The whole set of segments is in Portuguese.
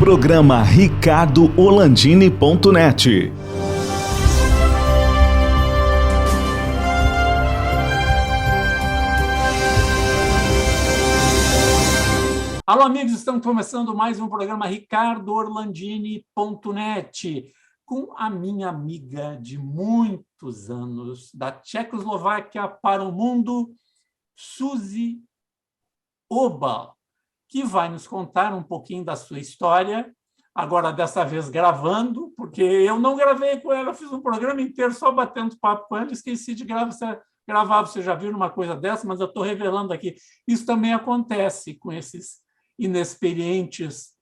Programa ricardoholandini.net. Alô, amigos, estamos começando mais um programa ricardoholandini.net com a minha amiga de muitos anos, da Tchecoslováquia para o mundo, Suzy Obal, que vai nos contar um pouquinho da sua história, agora dessa vez gravando, porque eu não gravei com ela, eu fiz um programa inteiro só batendo papo com ela, esqueci de gravar, você já viu uma coisa dessa, mas eu estou revelando aqui. Isso também acontece com esses inexperientes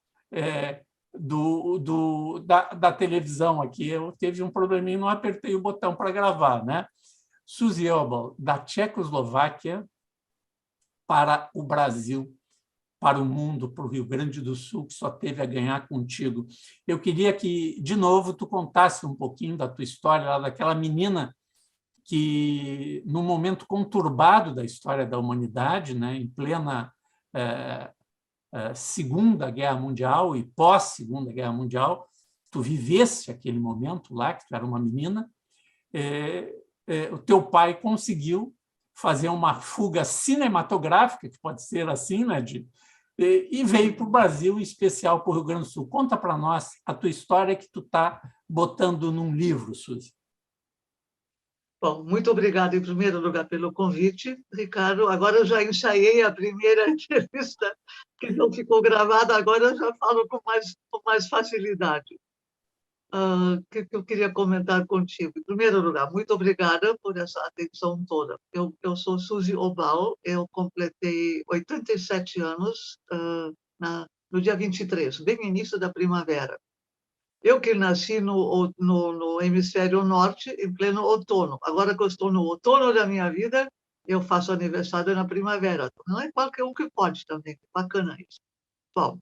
da televisão aqui. Eu teve um probleminha, não apertei o botão para gravar, né? Suzy Obal, da Tchecoslováquia para o Brasil, para o mundo, para o Rio Grande do Sul, que só teve a ganhar contigo. Eu queria que, de novo, tu contasse um pouquinho da tua história, lá daquela menina que, num momento conturbado da história da humanidade, né, em plena Segunda Guerra Mundial e pós-Segunda Guerra Mundial, tu vivesse aquele momento lá, que tu era uma menina, o teu pai conseguiu fazer uma fuga cinematográfica, que pode ser assim, né, e veio para o Brasil, em especial para o Rio Grande do Sul. Conta para nós a tua história que tu está botando num livro, Suzy. Bom, muito obrigada, em primeiro lugar, pelo convite, Ricardo. Agora eu já ensaiei a primeira entrevista, que não ficou gravada, agora eu já falo com mais facilidade. Que eu queria comentar contigo. Em primeiro lugar, muito obrigada por essa atenção toda. Eu sou Suzy Obal, eu completei 87 anos no dia 23, bem no início da primavera. Eu que nasci no hemisfério norte, em pleno outono. Agora que eu estou no outono da minha vida, eu faço aniversário na primavera. Não é qualquer um que pode também, bacana isso. Bom,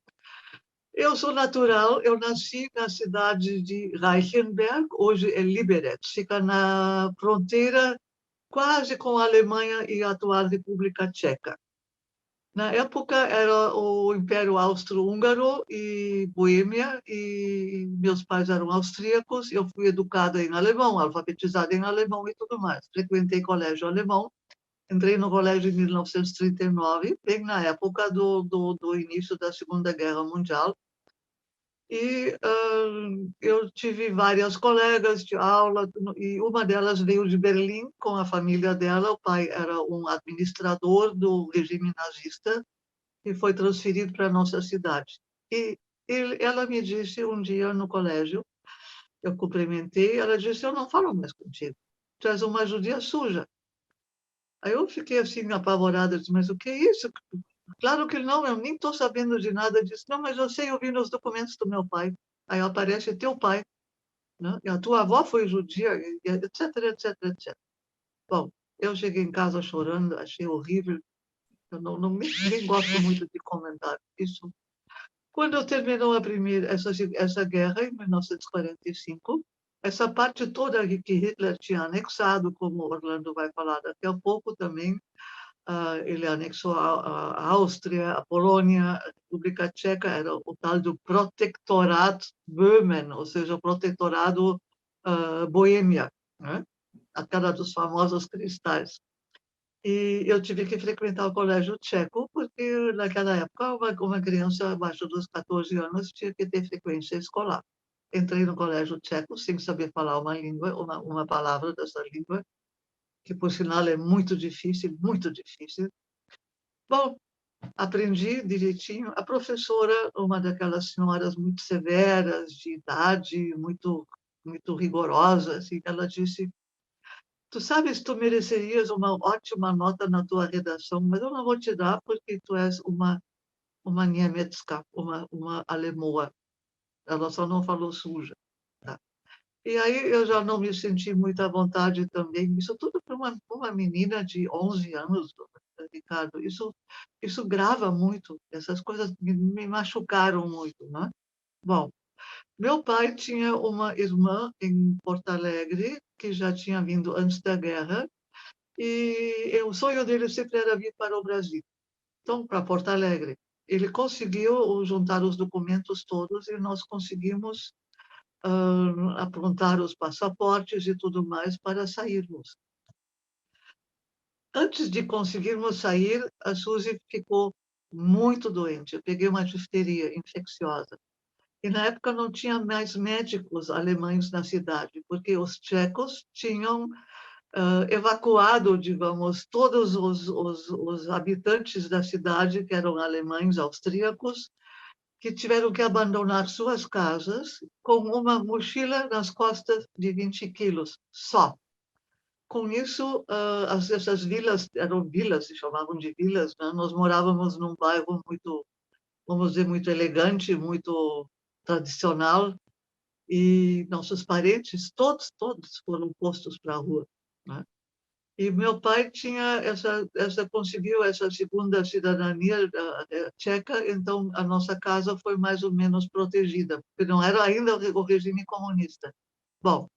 eu sou natural, eu nasci na cidade de Reichenberg, hoje é Liberec, fica na fronteira quase com a Alemanha e a atual República Tcheca. Na época era o Império Austro-Húngaro e Boêmia, e meus pais eram austríacos, eu fui educada em alemão, alfabetizada em alemão e tudo mais. Frequentei colégio alemão, entrei no colégio em 1939, bem na época do início da Segunda Guerra Mundial. E eu tive várias colegas de aula, e uma delas veio de Berlim com a família dela. O pai era um administrador do regime nazista e foi transferido para a nossa cidade. E ela me disse um dia no colégio, eu cumprimentei, ela disse: eu não falo mais contigo, tu és uma judia suja. Aí eu fiquei assim apavorada, disse: mas o que é isso? Claro que não, eu nem estou sabendo de nada disso. Não, mas eu sei, eu vi nos documentos do meu pai. Aí aparece teu pai, né? E a tua avó foi judia, etc, etc, etc. Bom, eu cheguei em casa chorando, achei horrível. Eu nem gosto muito de comentar isso. Quando terminou essa guerra, em 1945, essa parte toda que Hitler tinha anexado, como Orlando vai falar daqui a pouco também, ele anexou a Áustria, a Polônia, a República Tcheca, era o tal do Protektorat Böhmen, ou seja, o Protetorado Boêmia, né? Aquela dos famosos cristais. E eu tive que frequentar o colégio tcheco, porque naquela época uma criança abaixo dos 14 anos tinha que ter frequência escolar. Entrei no colégio tcheco sem saber falar uma língua, uma palavra dessa língua, que por sinal é muito difícil, muito difícil. Bom, aprendi direitinho. A professora, uma daquelas senhoras muito severas, de idade, muito rigorosa, assim, ela disse: tu sabes, tu merecerias uma ótima nota na tua redação, mas eu não vou te dar porque tu és uma Niemetzka, uma alemoa. Ela só não falou suja. Tá? E aí eu já não me senti muito à vontade também. Isso tudo para uma menina de 11 anos, Ricardo. Isso grava muito. Essas coisas me machucaram muito, né? Bom, meu pai tinha uma irmã em Porto Alegre, que já tinha vindo antes da guerra, e o sonho dele sempre era vir para o Brasil. Então, para Porto Alegre. ele conseguiu juntar os documentos todos e nós conseguimos aprontar os passaportes e tudo mais para sairmos. Antes de conseguirmos sair, a Suzy ficou muito doente. Eu peguei uma difteria infecciosa. E na época não tinha mais médicos alemães na cidade, porque os tchecos tinham evacuado, digamos, todos os habitantes da cidade, que eram alemães, austríacos, que tiveram que abandonar suas casas com uma mochila nas costas de 20 quilos só. Com isso, essas vilas, eram vilas, se chamavam de vilas, né? Nós morávamos num bairro muito, vamos dizer, muito elegante, muito tradicional, e nossos parentes, todos foram postos para a rua, né? E meu pai tinha conseguiu essa segunda cidadania tcheca, então a nossa casa foi mais ou menos protegida, porque não era ainda o regime comunista. Bom,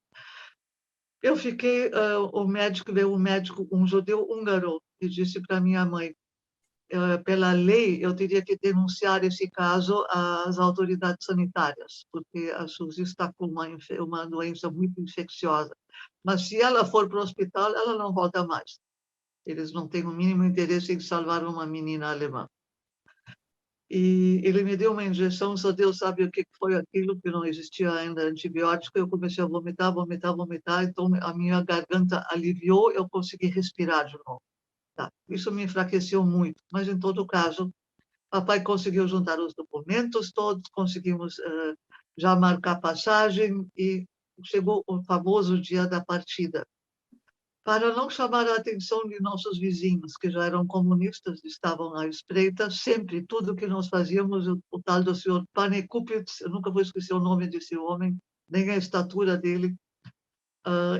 eu fiquei, veio um médico, um judeu húngaro, e disse para minha mãe, pela lei, eu teria que denunciar esse caso às autoridades sanitárias, porque a Suzy está com uma doença muito infecciosa. Mas se ela for para o hospital, ela não volta mais. Eles não têm o mínimo interesse em salvar uma menina alemã. E ele me deu uma injeção, só Deus sabe o que foi aquilo, que não existia ainda antibiótico. Eu comecei a vomitar, então a minha garganta aliviou, eu consegui respirar de novo. Tá. Isso me enfraqueceu muito, mas em todo caso, papai conseguiu juntar os documentos todos, conseguimos já marcar passagem e chegou o famoso dia da partida. Para não chamar a atenção de nossos vizinhos, que já eram comunistas, estavam à espreita, sempre, tudo que nós fazíamos, o tal do senhor Panekupitz, eu nunca vou esquecer o nome desse homem, nem a estatura dele,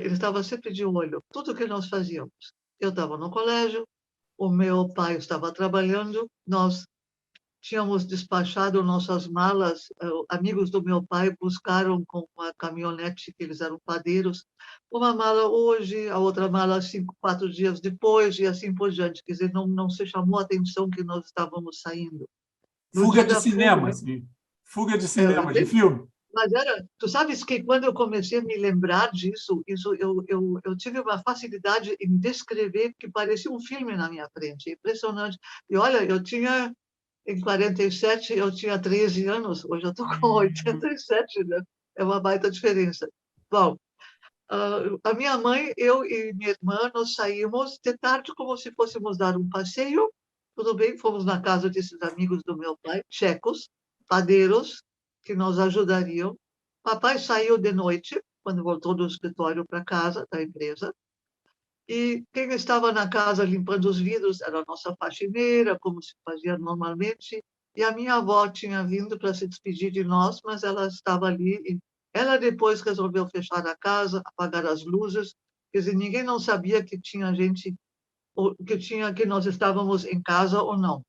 ele estava sempre de olho, tudo que nós fazíamos. Eu estava no colégio, o meu pai estava trabalhando, nós tínhamos despachado nossas malas, amigos do meu pai buscaram com uma caminhonete, que eles eram padeiros, uma mala hoje, a outra mala 4 dias depois, e assim por diante. Quer dizer, não se chamou a atenção que nós estávamos saindo. No Fuga dia de da cinema, fuga, assim. Fuga de cinema, de entende? filme. Mas tu sabes que quando eu comecei a me lembrar disso, eu tive uma facilidade em descrever que parecia um filme na minha frente, impressionante. E olha, em 47, eu tinha 13 anos, hoje eu estou com 87, né? É uma baita diferença. Bom, a minha mãe, eu e minha irmã, nós saímos de tarde como se fôssemos dar um passeio. Tudo bem, fomos na casa desses amigos do meu pai, tchecos, padeiros, que nos ajudariam. Papai saiu de noite, quando voltou do escritório para casa, da empresa, e quem estava na casa limpando os vidros era a nossa faxineira, como se fazia normalmente, e a minha avó tinha vindo para se despedir de nós, mas ela estava ali, e ela depois resolveu fechar a casa, apagar as luzes, quer dizer, ninguém não sabia que tinha gente, que nós estávamos em casa ou não.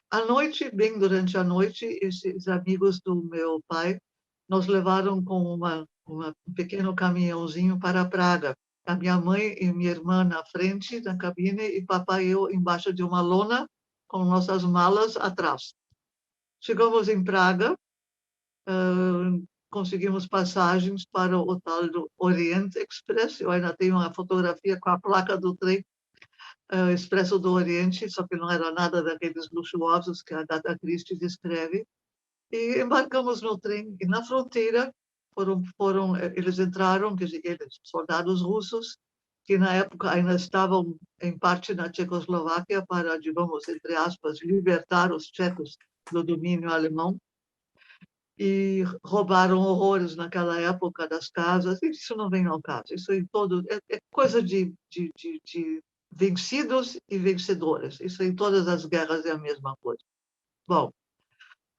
À noite, bem durante a noite, esses amigos do meu pai nos levaram com um pequeno caminhãozinho para Praga. A minha mãe e minha irmã na frente da cabine e papai e eu embaixo de uma lona com nossas malas atrás. Chegamos em Praga, conseguimos passagens para o tal do Orient Express. Eu ainda tenho uma fotografia com a placa do trem Expresso do Oriente, só que não era nada daqueles luxuosos que a Agatha Christie descreve. E embarcamos no trem e na fronteira eles entraram, quer dizer, eles, soldados russos, que na época ainda estavam em parte na Tchecoslováquia para, digamos, entre aspas, libertar os tchecos do domínio alemão, e roubaram horrores naquela época das casas. Isso não vem ao caso, isso é coisa de vencidos e vencedores. Isso em todas as guerras é a mesma coisa. Bom,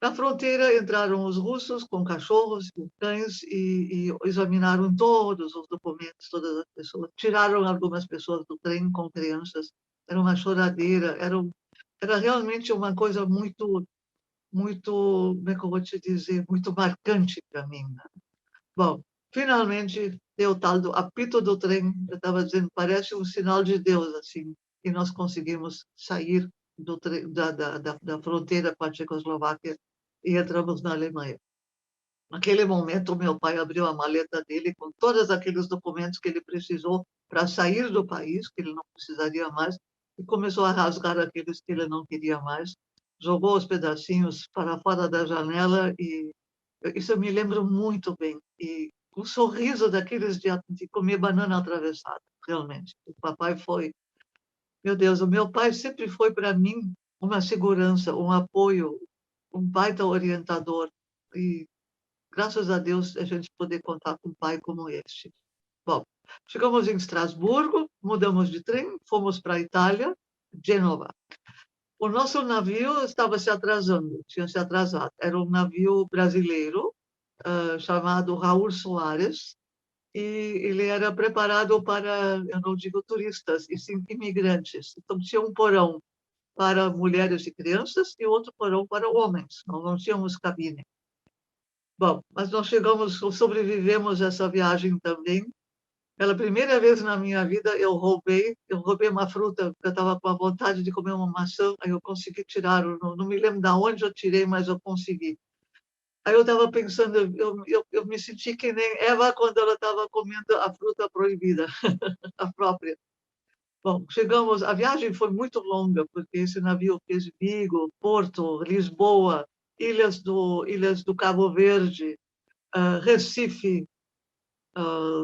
na fronteira entraram os russos com cachorros e cães e examinaram todos os documentos, todas as pessoas. Tiraram algumas pessoas do trem com crianças. Era uma choradeira, era realmente uma coisa muito, como é que eu vou te dizer, muito marcante para mim. Bom, finalmente deu o tal do apito do trem. Eu estava dizendo, parece um sinal de Deus, assim, e nós conseguimos sair da fronteira com a Tchecoslováquia e entramos na Alemanha. Naquele momento, meu pai abriu a maleta dele com todos aqueles documentos que ele precisou para sair do país, que ele não precisaria mais, e começou a rasgar aqueles que ele não queria mais, jogou os pedacinhos para fora da janela, e isso eu me lembro muito bem. E o sorriso daqueles de comer banana atravessada, realmente. O papai foi... Meu Deus, o meu pai sempre foi para mim uma segurança, um apoio, um baita orientador. E graças a Deus, a gente poder contar com um pai como este. Bom, chegamos em Estrasburgo, mudamos de trem, fomos para a Itália, Gênova. O nosso navio estava se atrasando, tinha se atrasado. Era um navio brasileiro, chamado Raul Soares, e ele era preparado para, eu não digo turistas, e sim imigrantes. Então, tinha um porão para mulheres e crianças e outro porão para homens. Nós não tínhamos cabine. Bom, mas nós sobrevivemos essa viagem também. Pela primeira vez na minha vida, eu roubei uma fruta, porque eu estava com a vontade de comer uma maçã, aí eu consegui tirar, não me lembro de onde eu tirei, mas eu consegui. Aí eu estava pensando, eu me senti que nem Eva quando ela estava comendo a fruta proibida, a própria. Bom, chegamos, a viagem foi muito longa, porque esse navio fez Vigo, Porto, Lisboa, Ilhas do Cabo Verde, Recife,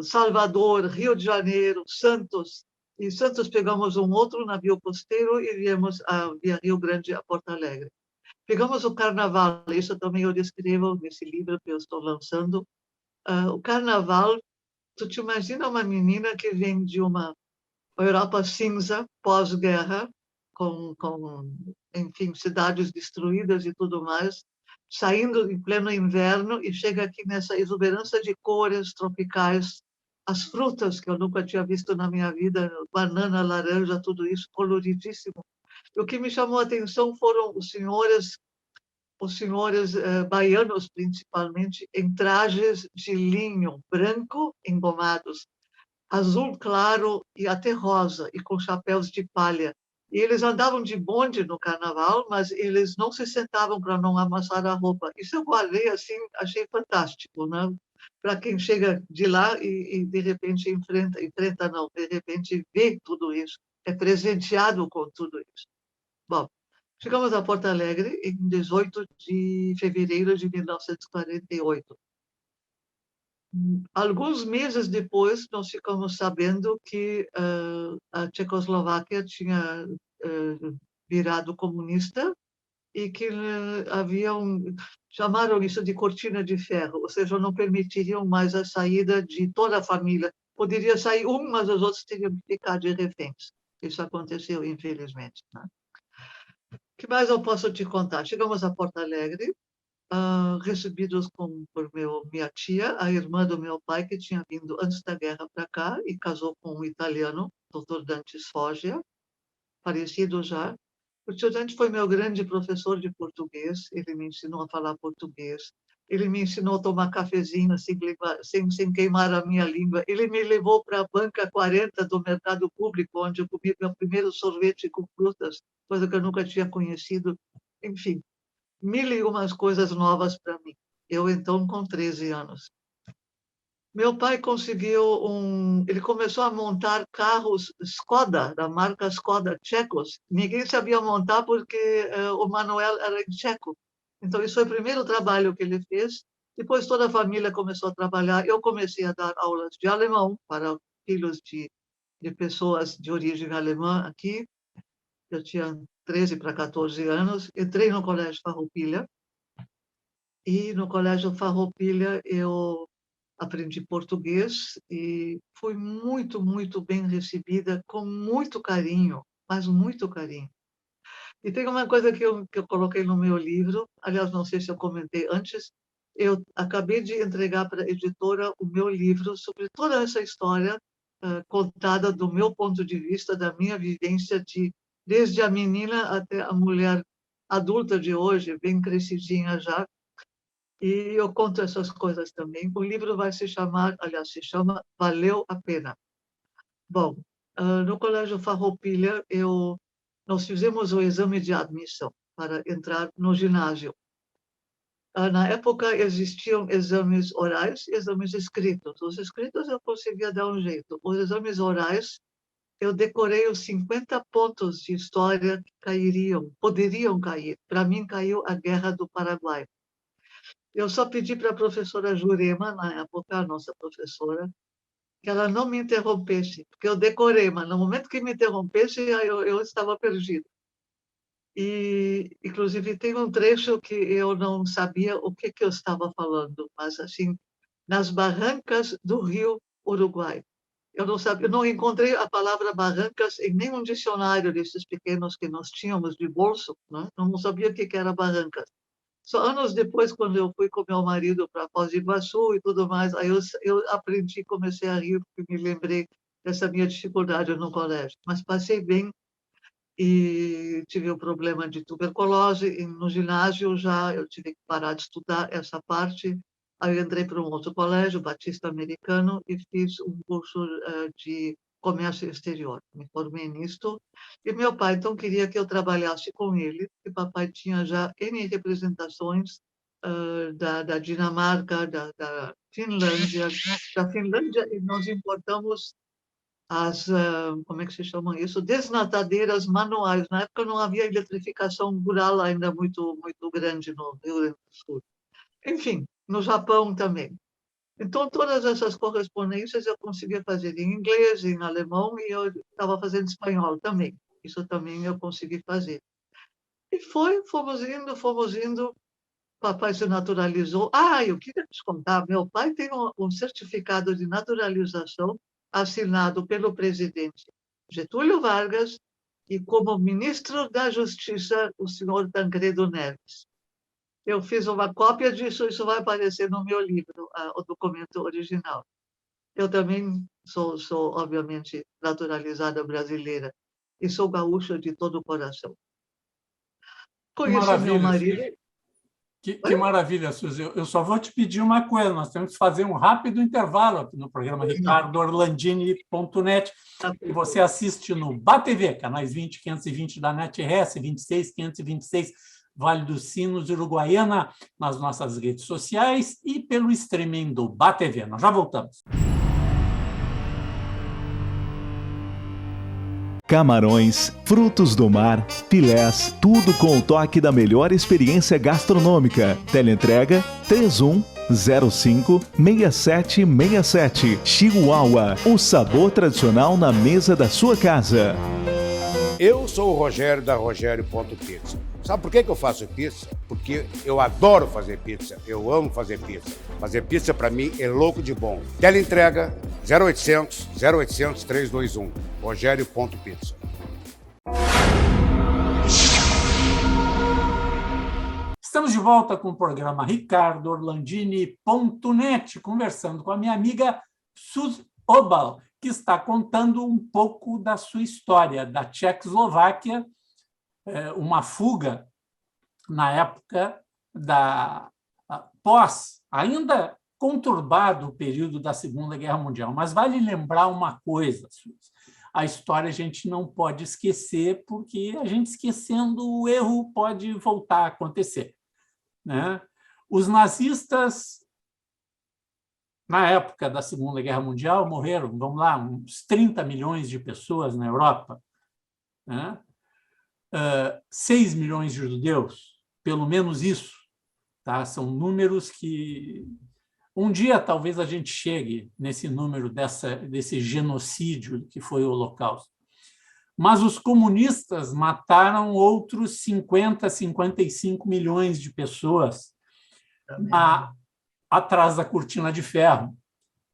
Salvador, Rio de Janeiro, Santos. E Santos pegamos um outro navio costeiro e viemos via Rio Grande a Porto Alegre. Pegamos o Carnaval, isso também eu descrevo nesse livro que eu estou lançando. O Carnaval, tu te imagina uma menina que vem de uma Europa cinza, pós-guerra, enfim, cidades destruídas e tudo mais, saindo em pleno inverno e chega aqui nessa exuberância de cores tropicais, as frutas que eu nunca tinha visto na minha vida, banana, laranja, tudo isso coloridíssimo. E o que me chamou a atenção foram os senhores baianos, principalmente, em trajes de linho branco engomados, azul claro e até rosa, e com chapéus de palha. E eles andavam de bonde no carnaval, mas eles não se sentavam para não amassar a roupa. Isso eu guardei assim, achei fantástico, né? Para quem chega de lá e de repente enfrenta não, de repente vê tudo isso, é presenteado com tudo isso. Bom, chegamos a Porto Alegre em 18 de fevereiro de 1948. Alguns meses depois, nós ficamos sabendo que a Tchecoslováquia tinha virado comunista e que chamaram isso de cortina de ferro, ou seja, não permitiriam mais a saída de toda a família. Poderia sair um, mas os outros teriam que ficar de reféns. Isso aconteceu, infelizmente, né? O que mais eu posso te contar? Chegamos a Porto Alegre, recebidos por minha tia, a irmã do meu pai, que tinha vindo antes da guerra para cá e casou com um italiano, Dr. Dante Sfoggia, falecido já. O tio Dante foi meu grande professor de português, ele me ensinou a falar português, ele me ensinou a tomar cafezinho sem queimar a minha língua, ele me levou para a banca 40 do mercado público, onde eu comi meu primeiro sorvete com frutas, coisa que eu nunca tinha conhecido, enfim. Mil e umas coisas novas para mim. Eu, então, com 13 anos. Meu pai ele começou a montar carros Skoda, da marca Skoda, tchecos. Ninguém sabia montar porque o Manuel era em tcheco. Então, isso foi o primeiro trabalho que ele fez. Depois, toda a família começou a trabalhar. Eu comecei a dar aulas de alemão para filhos de pessoas de origem alemã aqui. Eu tinha 13 para 14 anos. Entrei no Colégio Farroupilha. E no Colégio Farroupilha eu aprendi português e fui muito, muito bem recebida, com muito carinho, mas muito carinho. E tem uma coisa que eu coloquei no meu livro, aliás, não sei se eu comentei antes, eu acabei de entregar para a editora o meu livro sobre toda essa história contada do meu ponto de vista, da minha vivência, desde a menina até a mulher adulta de hoje, bem crescidinha já. E eu conto essas coisas também. O livro vai se chamar, aliás, se chama Valeu a Pena. Bom, no Colégio Farroupilha, eu nós fizemos o exame de admissão para entrar no ginásio. Na época, existiam exames orais e exames escritos. Os escritos eu conseguia dar um jeito. Os exames orais, eu decorei os 50 pontos de história que poderiam cair. Para mim, caiu a Guerra do Paraguai. Eu só pedi para a professora Jurema, na época, a nossa professora, que ela não me interrompesse, porque eu decorei, mas no momento que me interrompesse, eu estava perdida. E, inclusive, tem um trecho que eu não sabia o que eu estava falando, mas, assim, nas barrancas do rio Uruguai. Eu não sabia, eu não encontrei a palavra barrancas em nenhum dicionário desses pequenos que nós tínhamos de bolso, né? Não sabia o que era barrancas. Só anos depois, quando eu fui com meu marido para Foz do Iguaçu e tudo mais, aí eu aprendi, comecei a rir, porque me lembrei dessa minha dificuldade no colégio. Mas passei bem e tive um problema de tuberculose, e no ginásio já eu tive que parar de estudar essa parte. Aí eu entrei para um outro colégio, Batista Americano, e fiz um curso de comércio exterior. Me formei nisto. E meu pai, então, queria que eu trabalhasse com ele, porque papai tinha já N representações da Dinamarca, da Finlândia. Da Finlândia, e nós importamos como é que se chama isso? Desnatadeiras manuais. Na época não havia eletrificação rural ainda muito grande no Rio Grande do Sul. Enfim, no Japão também. Então, todas essas correspondências eu conseguia fazer em inglês, em alemão, e eu estava fazendo espanhol também. Isso também eu consegui fazer. E fomos indo. Papai se naturalizou. Eu queria te contar, meu pai tem um certificado de naturalização assinado pelo presidente Getúlio Vargas e como ministro da Justiça, o senhor Tancredo Neves. Eu fiz uma cópia disso, isso vai aparecer no meu livro, o documento original. Eu também sou, obviamente, naturalizada brasileira e sou gaúcha de todo o coração. Que Conheci meu maravilha, marido. Suzy. Que maravilha, Suzy. Eu só vou te pedir uma coisa, nós temos que fazer um rápido intervalo aqui no programa ricardorlandini.net, que você assiste no BATV, canais 20, 520 da NetRS, 26, 526 Vale dos Sinos, Uruguaiana, nas nossas redes sociais e pelo streaming do BATV. Nós já voltamos. Camarões, frutos do mar, filés, tudo com o toque da melhor experiência gastronômica. Teleentrega 3105-6767. Chihuahua, o sabor tradicional na mesa da sua casa. Eu sou o Rogério da Rogério.pizza. Sabe por que eu faço pizza? Porque eu adoro fazer pizza, eu amo fazer pizza. Fazer pizza para mim é louco de bom. Teleentrega 0800 321. Rogério.pizza. Estamos de volta com o programa ricardorlandini.net, conversando com a minha amiga Suzy Obal, que está contando um pouco da sua história da Tchecoslováquia, uma fuga na época da ainda conturbado o período da Segunda Guerra Mundial. Mas vale lembrar uma coisa, Suzy. A história a gente não pode esquecer, porque a gente esquecendo o erro pode voltar a acontecer, né? Os nazistas, na época da Segunda Guerra Mundial, morreram, vamos lá, uns 30 milhões de pessoas na Europa, né? 6 milhões de judeus, pelo menos isso, tá? São números que um dia talvez a gente chegue nesse número desse genocídio que foi o Holocausto. Mas os comunistas mataram outros 50, 55 milhões de pessoas atrás da cortina de ferro,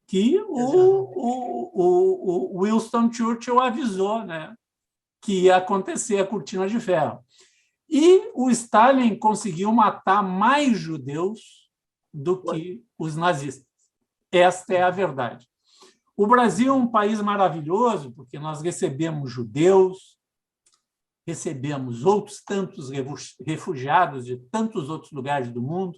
que o Winston Churchill avisou, né, que ia acontecer a cortina de ferro. E o Stalin conseguiu matar mais judeus do que os nazistas. Esta é a verdade. O Brasil é um país maravilhoso, porque nós recebemos judeus, recebemos outros tantos refugiados de tantos outros lugares do mundo,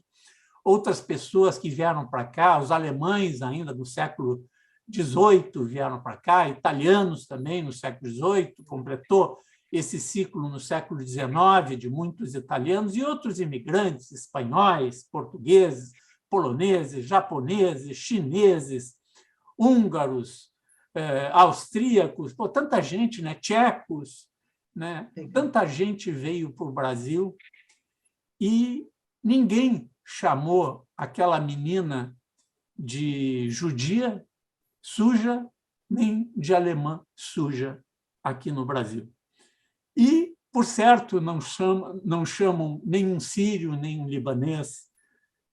outras pessoas que vieram para cá, os alemães ainda do século XVIII vieram para cá, italianos também no século XVIII, completou esse ciclo no século XIX de muitos italianos e outros imigrantes espanhóis, portugueses, poloneses, japoneses, chineses, húngaros, austríacos, pô, tanta gente, né? Tchecos, né? Tanta gente veio para o Brasil e ninguém chamou aquela menina de judia suja, nem de alemã suja aqui no Brasil. E, por certo, não chamam nenhum sírio, nem um libanês,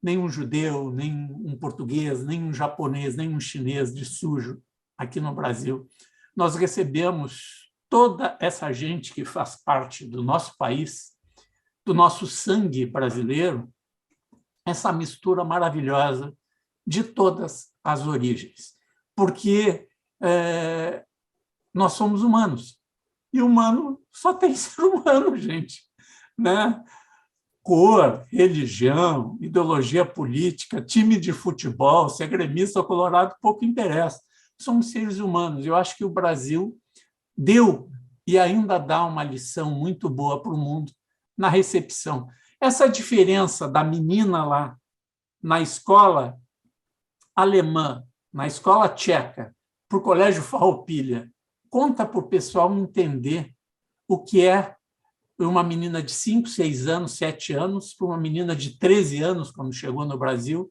nem um judeu, nem um português, nem um japonês, nem um chinês de sujo aqui no Brasil. Nós recebemos toda essa gente que faz parte do nosso país, do nosso sangue brasileiro, essa mistura maravilhosa de todas as origens, porque nós somos humanos, e humano só tem ser humano, gente, né? Cor, religião, ideologia política, time de futebol, se é gremista ou colorado, pouco interessa. Somos seres humanos. Eu acho que o Brasil deu e ainda dá uma lição muito boa para o mundo na recepção. Essa diferença da menina lá na escola alemã, na escola tcheca, para o Colégio Farroupilha, conta para o pessoal entender o que é uma menina de 5, 6 anos, 7 anos, para uma menina de 13 anos, quando chegou no Brasil,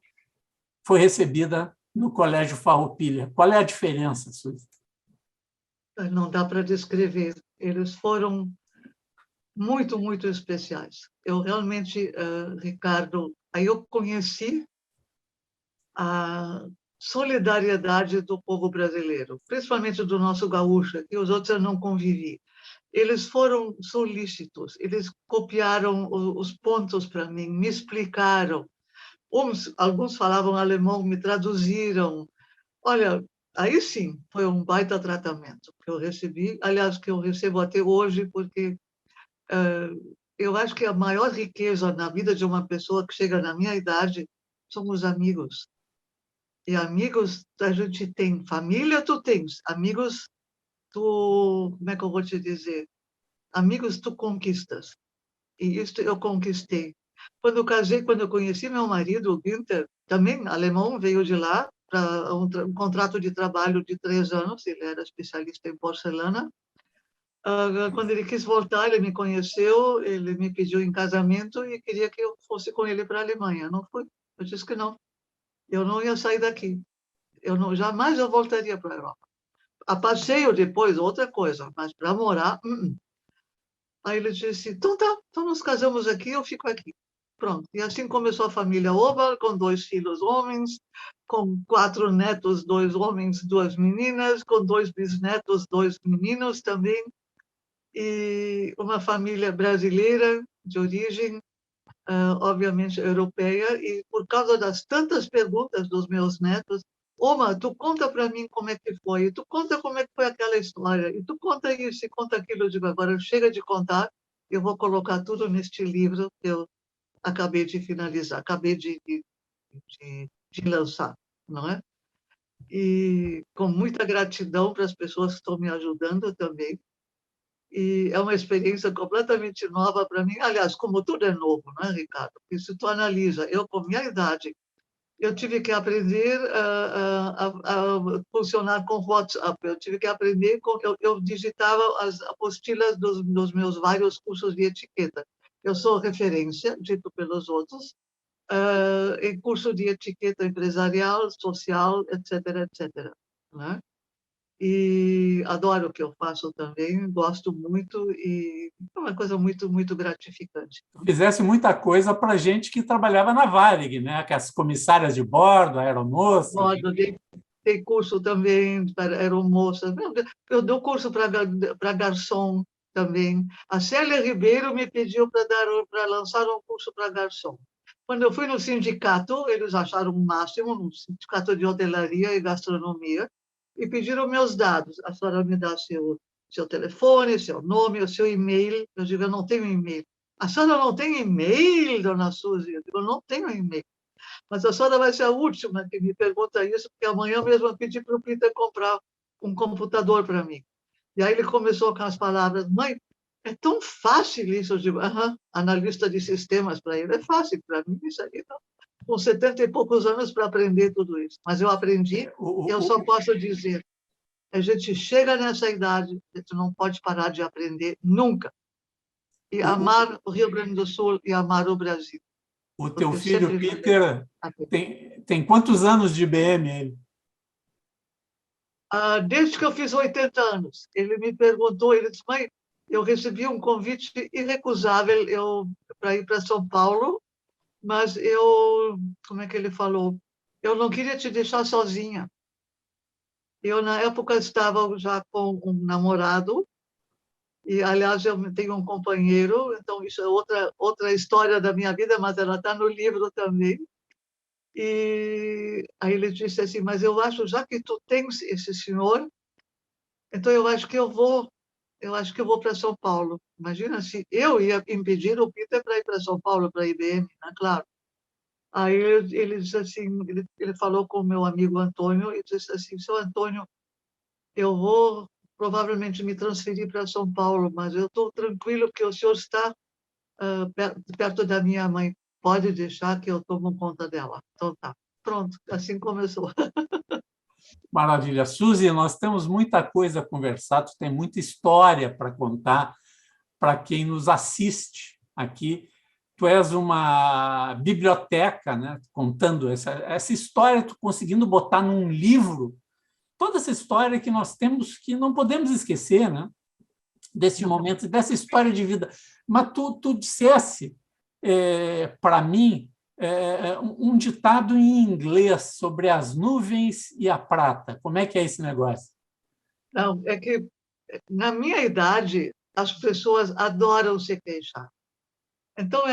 foi recebida no Colégio Farroupilha. Qual é a diferença, Suzy? Não dá para descrever. Eles foram muito, muito especiais. Eu realmente, Ricardo, aí eu conheci a solidariedade do povo brasileiro, principalmente do nosso gaúcho, que os outros eu não convivi. Eles foram solícitos, eles copiaram os pontos para mim, me explicaram. Alguns falavam alemão, me traduziram. Olha, aí sim, foi um baita tratamento que eu recebi, aliás, que eu recebo até hoje, porque eu acho que a maior riqueza na vida de uma pessoa que chega na minha idade são os amigos. E amigos a gente tem, família tu tens, amigos tu, como é que eu vou te dizer? Amigos tu conquistas. E isso eu conquistei. Quando eu casei, quando eu conheci meu marido, o Günther, também alemão, veio de lá para um contrato de trabalho de 3 anos, ele era especialista em porcelana. Quando ele quis voltar, ele me conheceu, ele me pediu em casamento e queria que eu fosse com ele para a Alemanha. Não fui. Eu disse que não. Eu não ia sair daqui. Jamais eu voltaria para a Europa. A passeio depois, outra coisa, mas para morar, Aí ele disse, então tá, então nos casamos aqui, eu fico aqui. Pronto. E assim começou a família Oba, com 2 filhos homens, com 4 netos, 2 homens, 2 meninas, com 2 bisnetos, 2 meninos também, e uma família brasileira de origem, obviamente europeia, e por causa das tantas perguntas dos meus netos, Oma, tu conta para mim como é que foi, e tu conta como é que foi aquela história, e tu conta isso e conta aquilo. Eu digo, agora chega de contar, eu vou colocar tudo neste livro que eu acabei de finalizar, acabei de lançar, não é? E com muita gratidão para as pessoas que estão me ajudando também. E é uma experiência completamente nova para mim. Aliás, como tudo é novo, não é, Ricardo? Porque se tu analisa, eu com minha idade, eu tive que aprender a funcionar com WhatsApp. Eu tive que aprender eu digitava as apostilas dos meus vários cursos de etiqueta. Eu sou referência, dito pelos outros, em curso de etiqueta empresarial, social, etc., etc. Né? E adoro o que eu faço também, gosto muito e é uma coisa muito, muito gratificante. Fizesse muita coisa para gente que trabalhava na Varig, né? Que as comissárias de bordo, aeromoças. Dei curso também para aeromoças. Eu dou curso para garçom também. A Célia Ribeiro me pediu para lançar um curso para garçom. Quando eu fui no sindicato, eles acharam o máximo, no sindicato de hotelaria e gastronomia, e pediram meus dados. A senhora me dá seu telefone, seu nome, o seu e-mail. Eu digo, eu não tenho e-mail. A senhora não tem e-mail, dona Suzy? Eu digo, eu não tenho e-mail. Mas a senhora vai ser a última que me pergunta isso, porque amanhã mesmo eu pedi para o Peter comprar um computador para mim. E aí ele começou com as palavras, mãe, É tão fácil isso. Eu digo, analista de sistemas para ele é fácil, para mim isso aí não. Com 70 e poucos anos para aprender tudo isso. Mas eu aprendi, eu só posso dizer, a gente chega nessa idade, a gente não pode parar de aprender nunca. E amar o Rio Grande do Sul e amar o Brasil. O teu filho, Peter, tem quantos anos de IBM ele? Desde que eu fiz 80 anos. Ele me perguntou, ele disse, mãe, eu recebi um convite irrecusável para ir para São Paulo, mas como é que ele falou? Eu não queria te deixar sozinha. Eu, na época, estava já com um namorado, e, aliás, eu tenho um companheiro, então isso é outra história da minha vida, mas ela está no livro também. E aí ele disse assim, mas eu acho, já que tu tens esse senhor, então eu acho que eu vou para São Paulo. Imagina se eu ia impedir o Peter para ir para São Paulo, para a IBM, né? Claro. Aí ele disse assim, ele falou com o meu amigo Antônio e disse assim, seu Antônio, eu vou provavelmente me transferir para São Paulo, mas eu estou tranquilo porque o senhor está perto da minha mãe. Pode deixar que eu tomo conta dela. Então tá, pronto, assim começou. Maravilha. Suzy, nós temos muita coisa a conversar, tu tem muita história para contar para quem nos assiste aqui. Tu és uma biblioteca, né? Contando essa história, tu conseguindo botar num livro toda essa história que nós temos, que não podemos esquecer, né? Desse momento, dessa história de vida. Mas tu dissesse para mim um ditado em inglês sobre as nuvens e a prata. Como é que é esse negócio? Não, é que na minha idade as pessoas adoram se queixar. Então,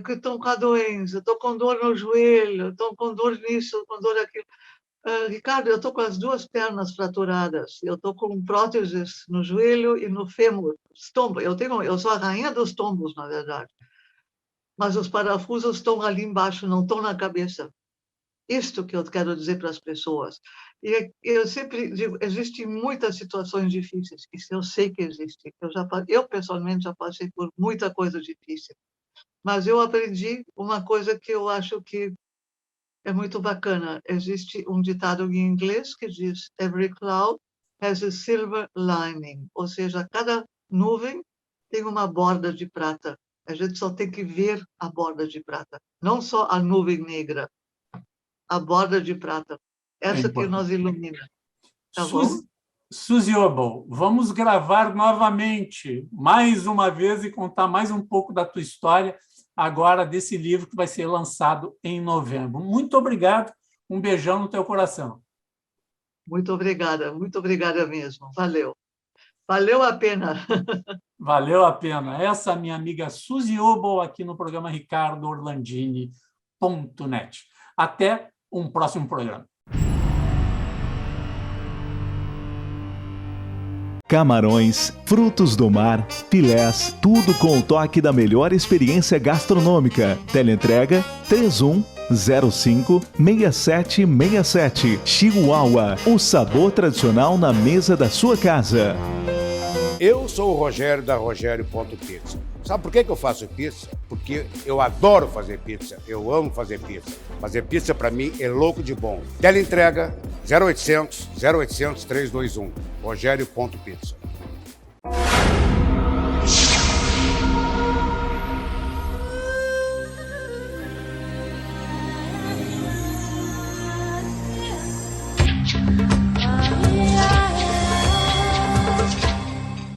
que estão com a doença, estou com dor no joelho, estou com dor nisso, com dor aquilo. Ricardo, eu estou com as duas pernas fraturadas, eu estou com próteses no joelho e no fêmur, tombo. Eu sou a rainha dos tombos, na verdade. Mas os parafusos estão ali embaixo, não estão na cabeça. Isto que eu quero dizer para as pessoas. E eu sempre digo, existem muitas situações difíceis, isso eu sei que existem. Eu pessoalmente já passei por muita coisa difícil. Mas eu aprendi uma coisa que eu acho que é muito bacana. Existe um ditado em inglês que diz every cloud has a silver lining, ou seja, cada nuvem tem uma borda de prata. A gente só tem que ver a borda de prata, não só a nuvem negra, a borda de prata. Essa que nos ilumina. Tá bom? Suzy Obel, vamos gravar novamente, mais uma vez, e contar mais um pouco da tua história, agora desse livro que vai ser lançado em novembro. Muito obrigado, um beijão no teu coração. Muito obrigada mesmo. Valeu. Valeu a pena. Valeu a pena. Essa é a minha amiga Suzy Obel, aqui no programa RicardoOrlandini.net. Até um próximo programa. Camarões, frutos do mar, filés, tudo com o toque da melhor experiência gastronômica. Teleentrega 3105-6767. Chihuahua, o sabor tradicional na mesa da sua casa. Eu sou o Rogério da Rogério.pizza. Sabe por que eu faço pizza? Porque eu adoro fazer pizza, eu amo fazer pizza. Fazer pizza para mim é louco de bom. Teleentrega 0800 321. Rogério.pizza.